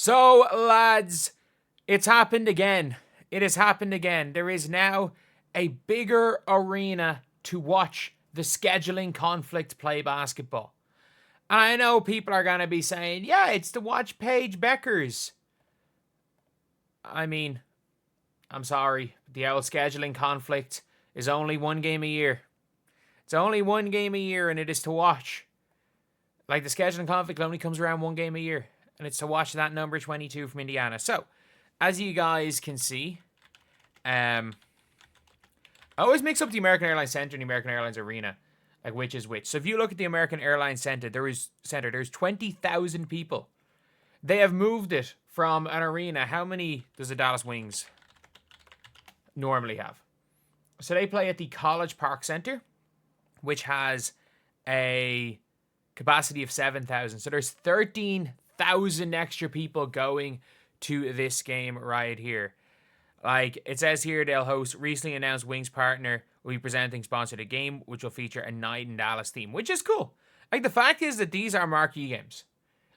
So, lads, it's happened again. It has happened again. There is now a bigger arena to watch the scheduling conflict play basketball. And I know people are going to be saying, yeah, it's to watch Paige Beckers. I mean, I'm sorry. The old scheduling conflict is only one game a year. It's only one game a year, and it is to watch. Like, the scheduling conflict only comes around one game a year, and it's to watch that number 22 from Indiana. So, as you guys can see, I always mix up the American Airlines Center and the American Airlines Arena, like which is which. So if you look at the American Airlines Center, there's 20,000 people. They have moved it from an arena. How many does the Dallas Wings normally have? So they play at the College Park Center, which has a capacity of 7,000. So there's 13,000 extra people going to this game right here. Like, it says here, they'll host recently announced Wings partner will be presenting sponsored a game, which will feature a Night in Dallas theme, which is cool. Like, the fact is that these are marquee games.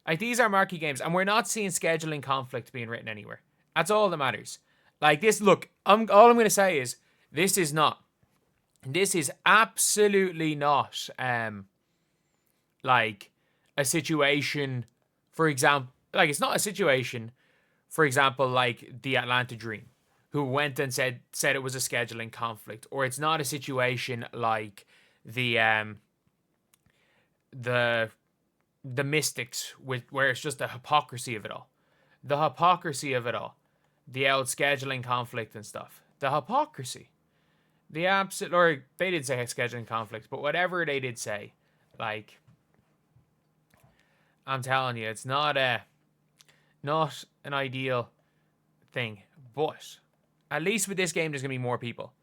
Like, these are marquee games, and we're not seeing scheduling conflict being written anywhere. That's all that matters. Like, this, look, all I'm going to say is, this is absolutely not, like, a situation, for example, like, it's not a situation, for example, like the Atlanta Dream, who went and said it was a scheduling conflict, or it's not a situation like the Mystics, where it's just the hypocrisy of it all. The hypocrisy of it all. The old scheduling conflict and stuff. The hypocrisy. The absolute, or they did say scheduling conflict, but whatever they did say, like, I'm telling you, it's not an ideal thing. But at least with this game, there's going to be more people.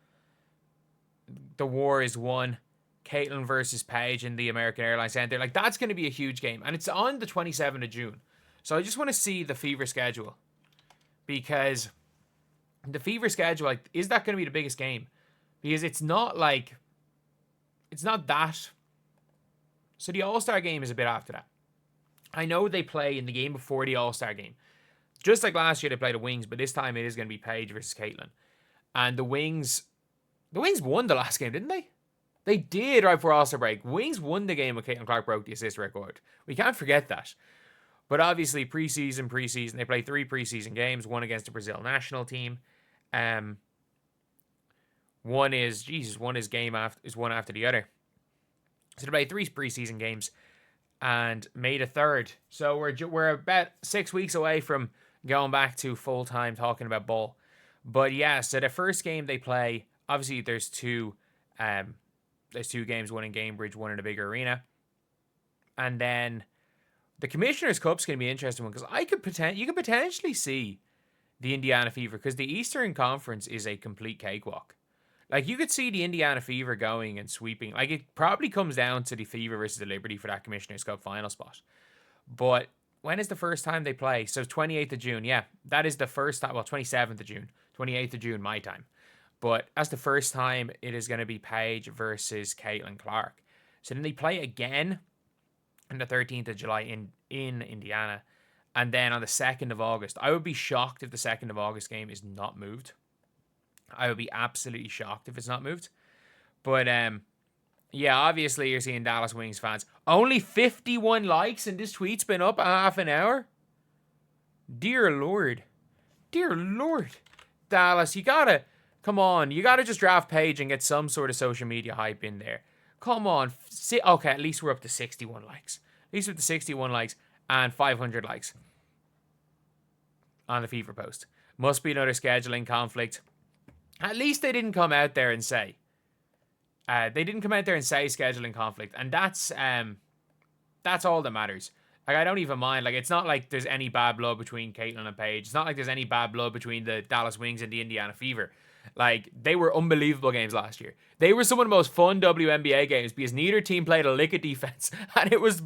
The war is won. Caitlin versus Paige in the American Airlines Center. Like, that's going to be a huge game. And it's on the 27th of June. So I just want to see the Fever schedule. Because the Fever schedule, like, is that going to be the biggest game? Because it's not that. So the All-Star game is a bit after that. I know they play in the game before the All-Star game. Just like last year, they played the Wings, but this time it is going to be Paige versus Caitlin. And the Wings won the last game, didn't they? They did right before All-Star break. Wings won the game when Caitlin Clark broke the assist record. We can't forget that. But obviously, preseason, they played 3 preseason games. One against the Brazil national team. One is one after the other. So they played 3 preseason games and made a third. So we're about 6 weeks away from going back to full-time talking about ball. But yeah, so the first game they play, obviously there's two games, one in Cambridge, one in a bigger arena. And then the Commissioner's Cup's going to be an interesting one, because you could potentially see the Indiana Fever, because the Eastern Conference is a complete cakewalk. Like, you could see the Indiana Fever going and sweeping. Like, it probably comes down to the Fever versus the Liberty for that Commissioner's Cup final spot. But when is the first time they play? So 28th of June. Yeah, that is the first time. Well, 27th of June. 28th of June, my time. But that's the first time it is going to be Paige versus Caitlin Clark. So then they play again on the 13th of July in Indiana. And then on the 2nd of August. I would be shocked if the 2nd of August game is not moved. I would be absolutely shocked if it's not moved. But, yeah, obviously you're seeing Dallas Wings fans. Only 51 likes and this tweet's been up a half an hour? Dear Lord. Dear Lord. Dallas, you gotta just draft Paige and get some sort of social media hype in there. Come on. Okay, at least we're up to 61 likes. At least we're up to 61 likes and 500 likes on the Fever post. Must be another scheduling conflict. At least they didn't come out there and say. Scheduling conflict. And that's all that matters. Like, I don't even mind. Like, it's not like there's any bad blood between Caitlin and Paige. It's not like there's any bad blood between the Dallas Wings and the Indiana Fever. Like, they were unbelievable games last year. They were some of the most fun WNBA games because neither team played a lick of defense. And it was,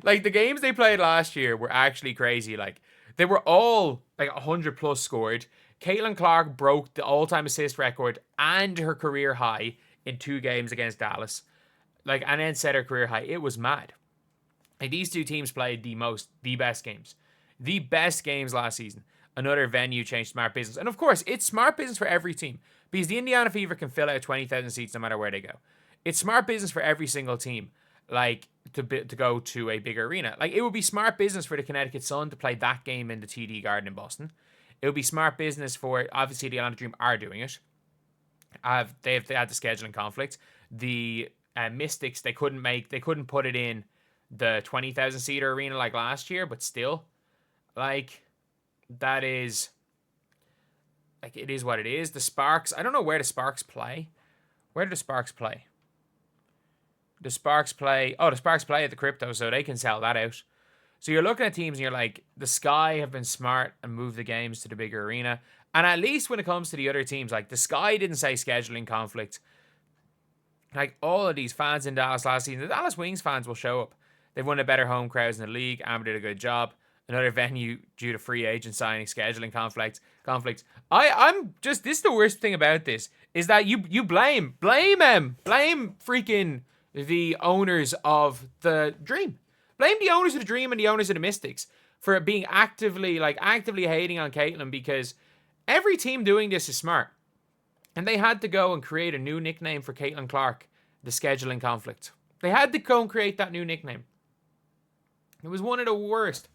like, the games they played last year were actually crazy. Like, they were all, like, 100 plus scored. Caitlin Clark broke the all-time assist record and her career high in 2 games against Dallas. Like, and then set her career high. It was mad. Like, these two teams played the best games. the best games last season. Another venue change, smart business. And of course, it's smart business for every team because the Indiana Fever can fill out 20,000 seats no matter where they go. It's smart business for every single team, like to go to a bigger arena. Like it would be smart business for the Connecticut Sun to play that game in the TD Garden in Boston. It would be smart business for, obviously the Atlanta Dream are doing it. They had the scheduling conflict. The Mystics, they couldn't put it in the 20,000 seater arena like last year, but still, like that is, like it is what it is. The Sparks, I don't know where the Sparks play. Where do the Sparks play? The Sparks play at the Crypto, so they can sell that out. So you're looking at teams and you're like, the Sky have been smart and moved the games to the bigger arena. And at least when it comes to the other teams, like the Sky didn't say scheduling conflict. Like all of these fans in Dallas last season, the Dallas Wings fans will show up. They've won a better home crowds in the league. Amber did a good job. Another venue due to free agent signing, scheduling conflicts. I'm just, this is the worst thing about this, is that you blame freaking the owners of the Dream. Blame the owners of the Dream and the owners of the Mystics for being actively hating on Caitlin, because every team doing this is smart. And they had to go and create a new nickname for Caitlin Clark, the scheduling conflict. They had to go and create that new nickname. It was one of the worst,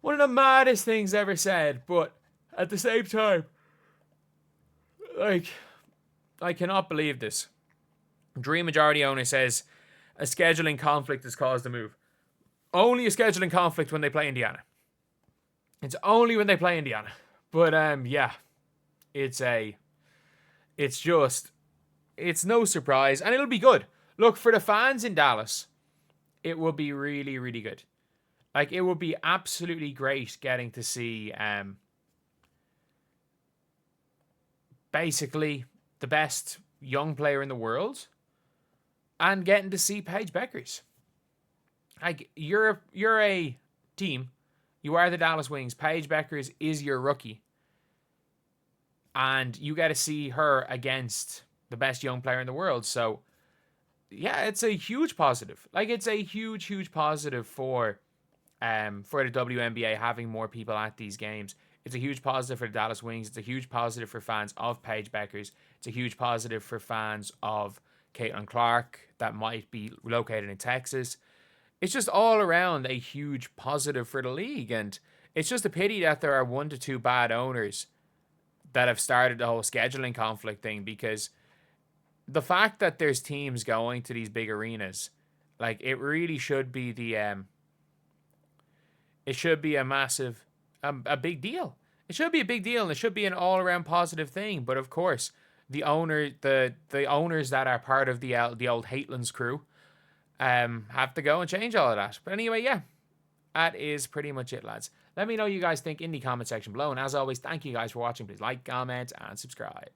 one of the maddest things ever said, but at the same time, like, I cannot believe this. Dream majority owner says a scheduling conflict has caused the move. Only a scheduling conflict when they play Indiana. It's only when they play Indiana. But yeah, it's no surprise, and it'll be good. Look, for the fans in Dallas, it will be really, really good. Like, it will be absolutely great getting to see basically the best young player in the world and getting to see Paige Beckers. Like, you're a team. You are the Dallas Wings. Paige Beckers is your rookie. And you get to see her against the best young player in the world. So, yeah, it's a huge positive. Like, it's a huge, huge positive for the WNBA having more people at these games. It's a huge positive for the Dallas Wings. It's a huge positive for fans of Paige Beckers. It's a huge positive for fans of Caitlin Clark that might be located in Texas. It's just all around a huge positive for the league. And it's just a pity that there are 1 to 2 bad owners that have started the whole scheduling conflict thing, because the fact that there's teams going to these big arenas, like, it really should be it should be a massive, a big deal. It should be a big deal, and it should be an all-around positive thing. But of course, the owners that are part of the old Hatelands crew have to go and change all of that. But anyway, yeah, that is pretty much it, lads. Let me know what you guys think in the comment section below. And as always, thank you guys for watching. Please like, comment, and subscribe.